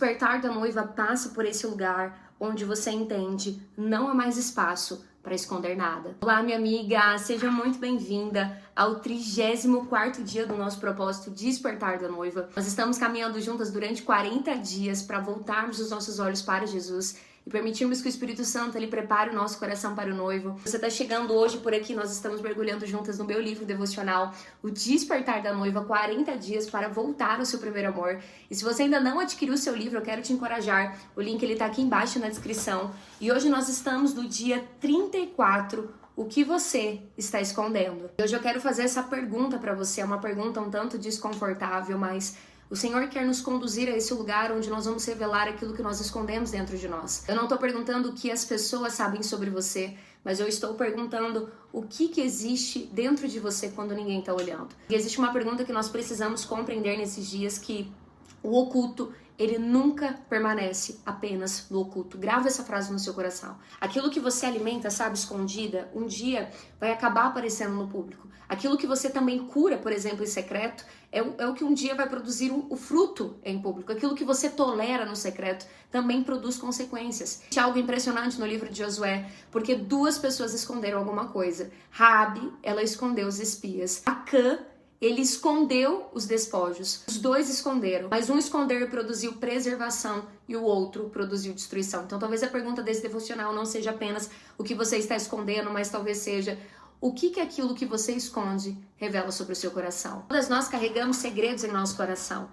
O despertar da noiva passa por esse lugar onde você entende, não há mais espaço para esconder nada. Olá, minha amiga, seja muito bem-vinda ao 34º dia do nosso propósito Despertar da Noiva. Nós estamos caminhando juntas durante 40 dias para voltarmos os nossos olhos para Jesus e permitirmos que o Espírito Santo ele prepare o nosso coração para o noivo. Você está chegando hoje por aqui, nós estamos mergulhando juntas no meu livro devocional, o Despertar da Noiva, 40 dias para voltar ao seu primeiro amor. E se você ainda não adquiriu o seu livro, eu quero te encorajar. O link ele está aqui embaixo na descrição. E hoje nós estamos no dia 34. O que você está escondendo? Hoje eu quero fazer essa pergunta para você. É uma pergunta um tanto desconfortável, mas o Senhor quer nos conduzir a esse lugar onde nós vamos revelar aquilo que nós escondemos dentro de nós. Eu não estou perguntando o que as pessoas sabem sobre você, mas eu estou perguntando o que existe dentro de você quando ninguém está olhando. E existe uma pergunta que nós precisamos compreender nesses dias, que o oculto, ele nunca permanece apenas no oculto. Grava essa frase no seu coração. Aquilo que você alimenta, sabe, escondida, um dia vai acabar aparecendo no público. Aquilo que você também cura, por exemplo, em secreto, é o que um dia vai produzir o fruto em público. Aquilo que você tolera no secreto também produz consequências. É algo impressionante no livro de Josué, porque duas pessoas esconderam alguma coisa. Raabe, ela escondeu os espias. Acã, ele escondeu os despojos. Os dois esconderam, mas um esconder produziu preservação e o outro produziu destruição. Então talvez a pergunta desse devocional não seja apenas o que você está escondendo, mas talvez seja o que aquilo que você esconde revela sobre o seu coração. Todas nós carregamos segredos em nosso coração.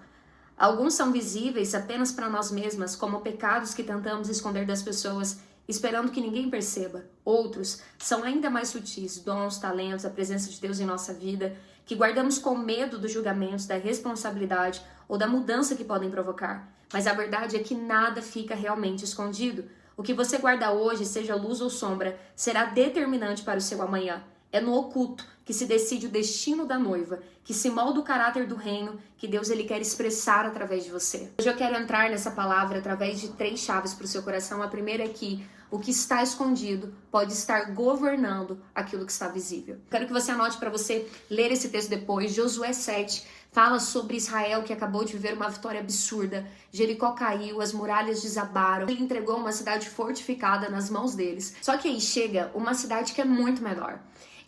Alguns são visíveis apenas para nós mesmas, como pecados que tentamos esconder das pessoas, esperando que ninguém perceba. Outros são ainda mais sutis, dons, talentos, a presença de Deus em nossa vida, que guardamos com medo dos julgamentos, da responsabilidade ou da mudança que podem provocar. Mas a verdade é que nada fica realmente escondido. O que você guarda hoje, seja luz ou sombra, será determinante para o seu amanhã. É no oculto que se decide o destino da noiva, que se molda o caráter do reino que Deus ele quer expressar através de você. Hoje eu quero entrar nessa palavra através de 3 chaves para o seu coração. A primeira é que o que está escondido pode estar governando aquilo que está visível. Quero que você anote para você ler esse texto depois. Josué 7 fala sobre Israel que acabou de viver uma vitória absurda. Jericó caiu, as muralhas desabaram. Ele entregou uma cidade fortificada nas mãos deles. Só que aí chega uma cidade que é muito menor.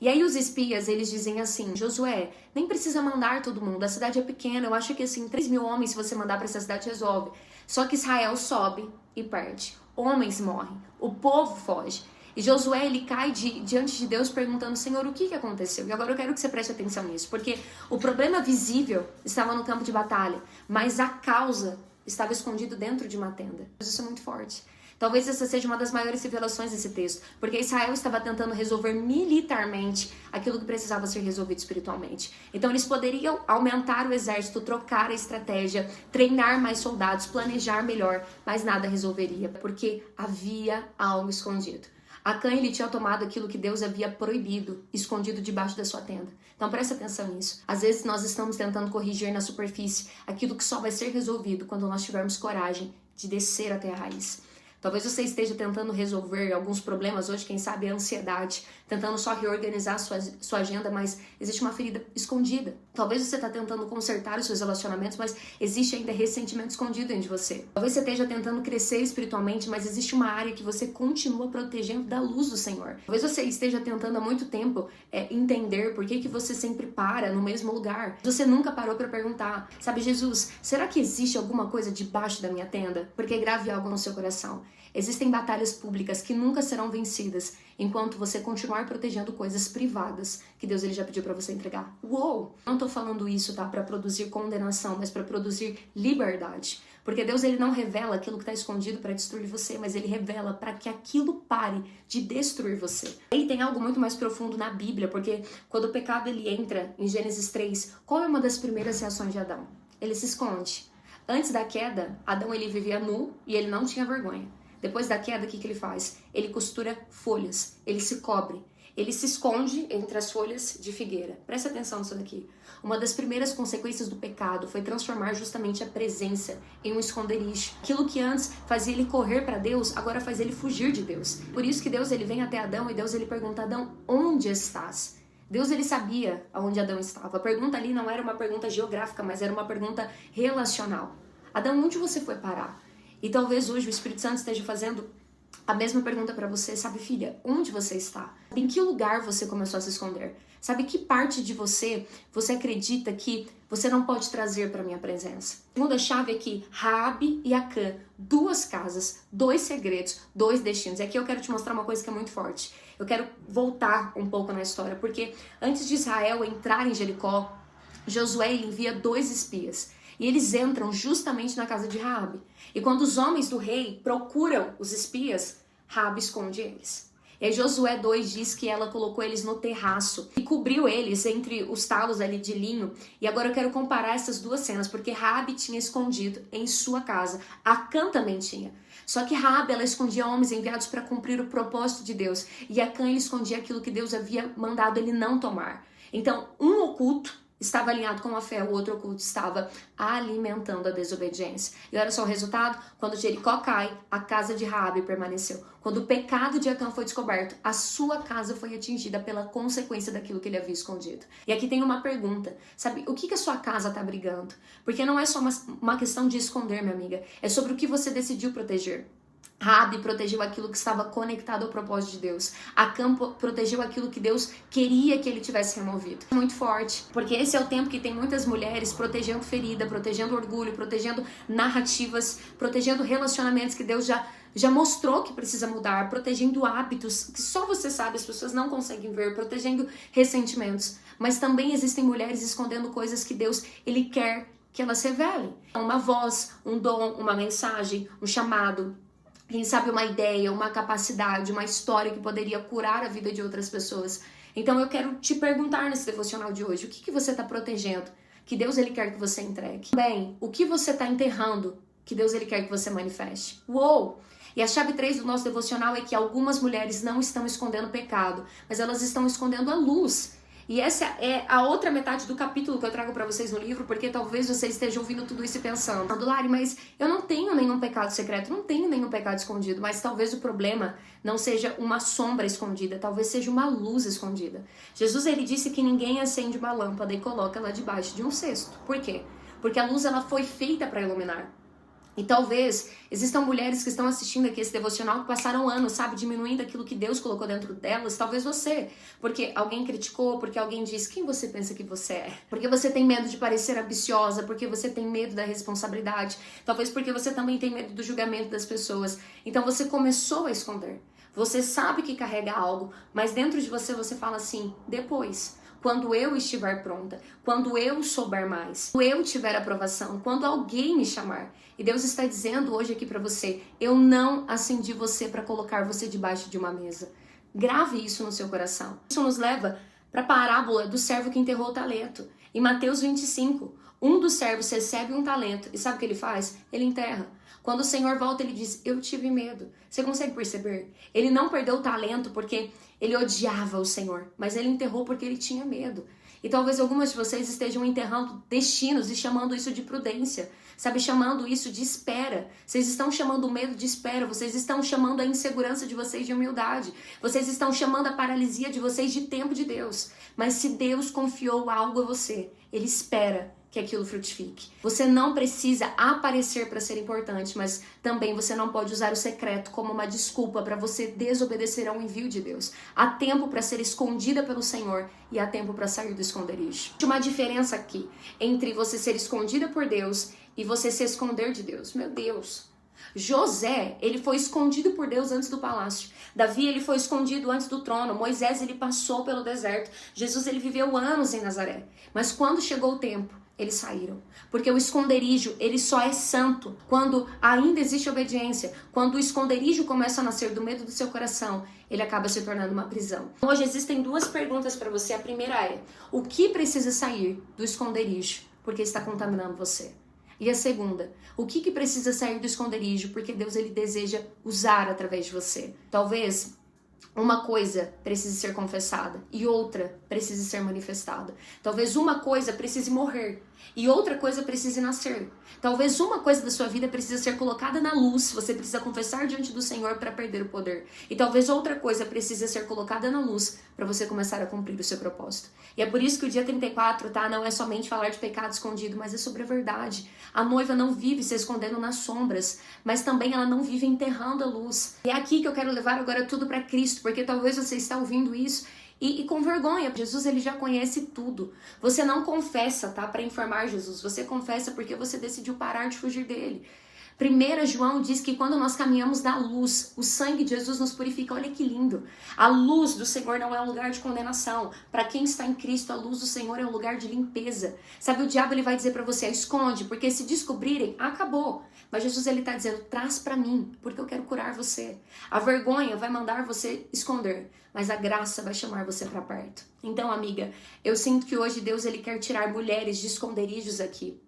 E aí os espias, eles dizem assim: Josué, nem precisa mandar todo mundo, a cidade é pequena, eu acho que assim, 3.000 homens, se você mandar para essa cidade, resolve. Só que Israel sobe e perde. Homens morrem, o povo foge. E Josué, ele cai diante de Deus perguntando: Senhor, o que aconteceu? E agora eu quero que você preste atenção nisso, porque o problema visível estava no campo de batalha, mas a causa estava escondida dentro de uma tenda. Isso é muito forte. Talvez essa seja uma das maiores revelações desse texto, porque Israel estava tentando resolver militarmente aquilo que precisava ser resolvido espiritualmente. Então eles poderiam aumentar o exército, trocar a estratégia, treinar mais soldados, planejar melhor, mas nada resolveria, porque havia algo escondido. Acã, ele tinha tomado aquilo que Deus havia proibido, escondido debaixo da sua tenda. Então presta atenção nisso. Às vezes nós estamos tentando corrigir na superfície aquilo que só vai ser resolvido quando nós tivermos coragem de descer até a raiz. Talvez você esteja tentando resolver alguns problemas hoje, quem sabe a ansiedade, tentando só reorganizar sua agenda, mas existe uma ferida escondida. Talvez você está tentando consertar os seus relacionamentos, mas existe ainda ressentimento escondido dentro de você. Talvez você esteja tentando crescer espiritualmente, mas existe uma área que você continua protegendo da luz do Senhor. Talvez você esteja tentando há muito tempo entender por que você sempre para no mesmo lugar. Você nunca parou para perguntar: sabe, Jesus, será que existe alguma coisa debaixo da minha tenda? Porque grave algo no seu coração. Existem batalhas públicas que nunca serão vencidas enquanto você continuar protegendo coisas privadas que Deus ele já pediu para você entregar. Uou! Não tô falando isso, tá, para produzir condenação, mas para produzir liberdade. Porque Deus ele não revela aquilo que está escondido para destruir você, mas ele revela para que aquilo pare de destruir você. E tem algo muito mais profundo na Bíblia, porque quando o pecado ele entra em Gênesis 3, qual é uma das primeiras reações de Adão? Ele se esconde. Antes da queda, Adão ele vivia nu e ele não tinha vergonha. Depois da queda, o que ele faz? Ele costura folhas, ele se cobre, ele se esconde entre as folhas de figueira. Presta atenção nisso daqui. Uma das primeiras consequências do pecado foi transformar justamente a presença em um esconderijo. Aquilo que antes fazia ele correr para Deus, agora faz ele fugir de Deus. Por isso que Deus ele vem até Adão e Deus ele pergunta: Adão, onde estás? Deus ele sabia aonde Adão estava. A pergunta ali não era uma pergunta geográfica, mas era uma pergunta relacional. Adão, onde você foi parar? E talvez hoje o Espírito Santo esteja fazendo a mesma pergunta para você, sabe, filha, onde você está? Em que lugar você começou a se esconder? Sabe que parte de você acredita que você não pode trazer para minha presença? A segunda chave é que Raabe e Acã, duas casas, dois segredos, dois destinos. E aqui eu quero te mostrar uma coisa que é muito forte. Eu quero voltar um pouco na história, porque antes de Israel entrar em Jericó, Josué envia 2 espias. E eles entram justamente na casa de Raabe. E quando os homens do rei procuram os espias, Raabe esconde eles. E aí Josué 2 diz que ela colocou eles no terraço e cobriu eles entre os talos ali de linho. E agora eu quero comparar essas duas cenas, porque Raabe tinha escondido em sua casa. Acã também tinha. Só que Raabe, ela escondia homens enviados para cumprir o propósito de Deus. E Acã, ele escondia aquilo que Deus havia mandado ele não tomar. Então, um oculto estava alinhado com a fé, o outro oculto estava alimentando a desobediência. E olha só o resultado: quando Jericó cai, a casa de Raabe permaneceu. Quando o pecado de Acã foi descoberto, a sua casa foi atingida pela consequência daquilo que ele havia escondido. E aqui tem uma pergunta, sabe, o que a sua casa está brigando? Porque não é só uma questão de esconder, minha amiga, é sobre o que você decidiu proteger. Raabe protegeu aquilo que estava conectado ao propósito de Deus. Acã protegeu aquilo que Deus queria que ele tivesse removido. Muito forte, porque esse é o tempo que tem muitas mulheres protegendo ferida, protegendo orgulho, protegendo narrativas, protegendo relacionamentos que Deus já mostrou que precisa mudar, protegendo hábitos que só você sabe, as pessoas não conseguem ver, protegendo ressentimentos. Mas também existem mulheres escondendo coisas que Deus, ele quer que elas revelem. Uma voz, um dom, uma mensagem, um chamado, quem sabe uma ideia, uma capacidade, uma história que poderia curar a vida de outras pessoas. Então eu quero te perguntar nesse devocional de hoje, o que você está protegendo, que Deus ele quer que você entregue? Bem, o que você está enterrando, que Deus ele quer que você manifeste? Uou! E a chave 3 do nosso devocional é que algumas mulheres não estão escondendo pecado, mas elas estão escondendo a luz. E essa é a outra metade do capítulo que eu trago para vocês no livro, porque talvez você esteja ouvindo tudo isso e pensando, Lari, mas eu não tenho nenhum pecado secreto, não tenho nenhum pecado escondido, mas talvez o problema não seja uma sombra escondida, talvez seja uma luz escondida. Jesus, ele disse que ninguém acende uma lâmpada e coloca ela debaixo de um cesto. Por quê? Porque a luz, ela foi feita para iluminar. E talvez existam mulheres que estão assistindo aqui esse devocional que passaram anos, sabe, diminuindo aquilo que Deus colocou dentro delas. Talvez você, porque alguém criticou, porque alguém disse quem você pensa que você é. Porque você tem medo de parecer ambiciosa, porque você tem medo da responsabilidade. Talvez porque você também tem medo do julgamento das pessoas. Então você começou a esconder. Você sabe que carrega algo, mas dentro de você fala assim, depois. Quando eu estiver pronta, quando eu souber mais, quando eu tiver aprovação, quando alguém me chamar. E Deus está dizendo hoje aqui para você, eu não acendi você para colocar você debaixo de uma mesa. Grave isso no seu coração. Isso nos leva para a parábola do servo que enterrou o talento. Em Mateus 25, um dos servos recebe um talento e sabe o que ele faz? Ele enterra. Quando o Senhor volta, ele diz, eu tive medo. Você consegue perceber? Ele não perdeu o talento porque ele odiava o Senhor, mas ele enterrou porque ele tinha medo. E talvez algumas de vocês estejam enterrando destinos e chamando isso de prudência, sabe? Chamando isso de espera. Vocês estão chamando o medo de espera, vocês estão chamando a insegurança de vocês de humildade, vocês estão chamando a paralisia de vocês de tempo de Deus. Mas se Deus confiou algo a você, ele espera que aquilo frutifique. Você não precisa aparecer para ser importante, mas também você não pode usar o secreto como uma desculpa para você desobedecer ao envio de Deus. Há tempo para ser escondida pelo Senhor e há tempo para sair do esconderijo. Tem uma diferença aqui entre você ser escondida por Deus e você se esconder de Deus. Meu Deus! José, ele foi escondido por Deus antes do palácio. Davi, ele foi escondido antes do trono. Moisés, ele passou pelo deserto. Jesus, ele viveu anos em Nazaré. Mas quando chegou o tempo, eles saíram. Porque o esconderijo, ele só é santo quando ainda existe obediência. Quando o esconderijo começa a nascer do medo do seu coração, ele acaba se tornando uma prisão. Hoje existem 2 perguntas para você. A primeira é, o que precisa sair do esconderijo porque está contaminando você? E a segunda, o que precisa sair do esconderijo porque Deus ele deseja usar através de você? Talvez uma coisa precise ser confessada e outra precise ser manifestada. Talvez uma coisa precise morrer e outra coisa precise nascer. Talvez uma coisa da sua vida precisa ser colocada na luz, você precisa confessar diante do Senhor para perder o poder. E talvez outra coisa precisa ser colocada na luz para você começar a cumprir o seu propósito. E é por isso que o dia 34, tá? Não é somente falar de pecado escondido, mas é sobre a verdade. A noiva não vive se escondendo nas sombras, mas também ela não vive enterrando a luz. E é aqui que eu quero levar agora tudo para Cristo, porque talvez você está ouvindo isso e com vergonha. Jesus, ele já conhece tudo. Você não confessa, tá? Para informar Jesus. Você confessa porque você decidiu parar de fugir dele. 1 João diz que quando nós caminhamos na luz, o sangue de Jesus nos purifica. Olha que lindo. A luz do Senhor não é um lugar de condenação. Para quem está em Cristo, a luz do Senhor é um lugar de limpeza. Sabe, o diabo ele vai dizer para você, esconde, porque se descobrirem, acabou. Mas Jesus ele está dizendo, traz para mim, porque eu quero curar você. A vergonha vai mandar você esconder, mas a graça vai chamar você para perto. Então, amiga, eu sinto que hoje Deus ele quer tirar mulheres de esconderijos aqui.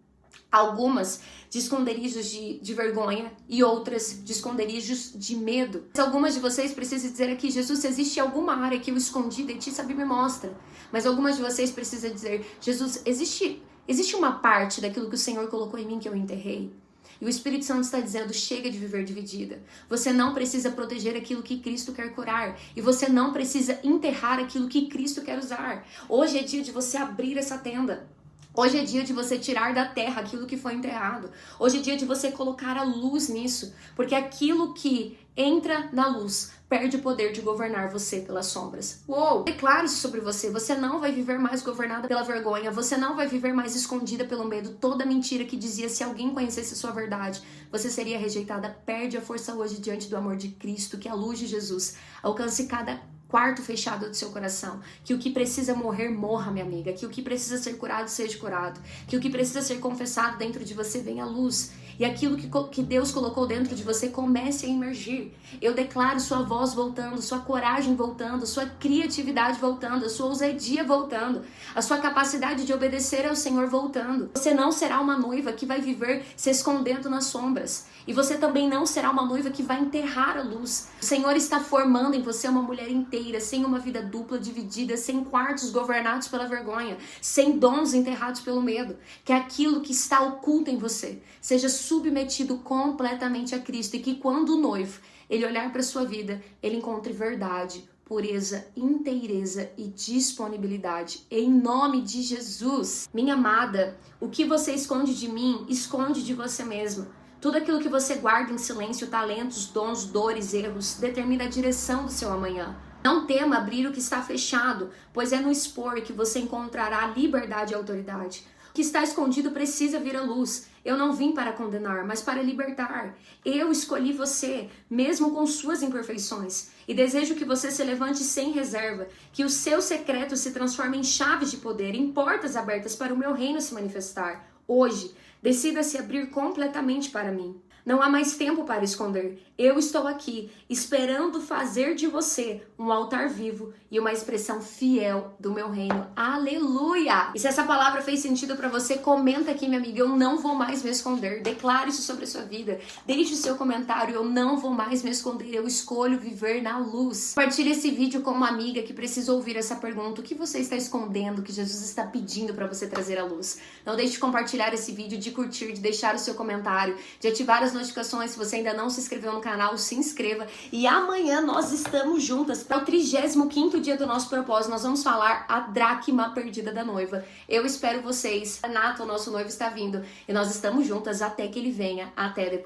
Algumas de esconderijos de vergonha e outras de esconderijos de medo. Algumas de vocês precisam dizer aqui, Jesus, se existe alguma área que eu escondi de ti, sabe, me mostra. Mas algumas de vocês precisam dizer, Jesus, existe uma parte daquilo que o Senhor colocou em mim que eu enterrei? E o Espírito Santo está dizendo, chega de viver dividida. Você não precisa proteger aquilo que Cristo quer curar. E você não precisa enterrar aquilo que Cristo quer usar. Hoje é dia de você abrir essa tenda. Hoje é dia de você tirar da terra aquilo que foi enterrado. Hoje é dia de você colocar a luz nisso. Porque aquilo que entra na luz perde o poder de governar você pelas sombras. Uou! Declaro isso sobre você. Você não vai viver mais governada pela vergonha. Você não vai viver mais escondida pelo medo. Toda mentira que dizia se alguém conhecesse a sua verdade, você seria rejeitada. Perde a força hoje diante do amor de Cristo. Que a luz de Jesus alcance cada quarto fechado do seu coração. Que o que precisa morrer, morra, minha amiga. Que o que precisa ser curado, seja curado. Que o que precisa ser confessado dentro de você venha à luz. E aquilo que Deus colocou dentro de você comece a emergir. Eu declaro sua voz voltando, sua coragem voltando, sua criatividade voltando, a sua ousadia voltando, a sua capacidade de obedecer ao Senhor voltando. Você não será uma noiva que vai viver se escondendo nas sombras. E você também não será uma noiva que vai enterrar a luz. O Senhor está formando em você uma mulher inteira, sem uma vida dupla, dividida, sem quartos governados pela vergonha, sem dons enterrados pelo medo. Que aquilo que está oculto em você seja submetido completamente a Cristo e que quando o noivo, ele olhar para sua vida, ele encontre verdade, pureza, inteireza e disponibilidade. Em nome de Jesus. Minha amada, o que você esconde de mim, esconde de você mesma. Tudo aquilo que você guarda em silêncio, talentos, dons, dores, erros, determina a direção do seu amanhã. Não tema abrir o que está fechado, pois é no expor que você encontrará liberdade e autoridade. O que está escondido precisa vir à luz. Eu não vim para condenar, mas para libertar. Eu escolhi você, mesmo com suas imperfeições. E desejo que você se levante sem reserva, que o seu secreto se transforme em chaves de poder, em portas abertas para o meu reino se manifestar. Hoje, decida se abrir completamente para mim. Não há mais tempo para esconder. Eu estou aqui, esperando fazer de você um altar vivo e uma expressão fiel do meu reino. Aleluia! E se essa palavra fez sentido para você, comenta aqui, minha amiga. Eu não vou mais me esconder. Declare isso sobre a sua vida. Deixe o seu comentário. Eu não vou mais me esconder. Eu escolho viver na luz. Compartilhe esse vídeo com uma amiga que precisa ouvir essa pergunta. O que você está escondendo que Jesus está pedindo para você trazer à luz? Não deixe de compartilhar esse vídeo, de curtir, de deixar o seu comentário, de ativar as notificações. Se você ainda não se inscreveu no canal, se inscreva. E amanhã nós estamos juntas para o 35º dia do nosso propósito. Nós vamos falar a dracma perdida da noiva. Eu espero vocês. Renato, o nosso noivo, está vindo. E nós estamos juntas até que ele venha. Até depois.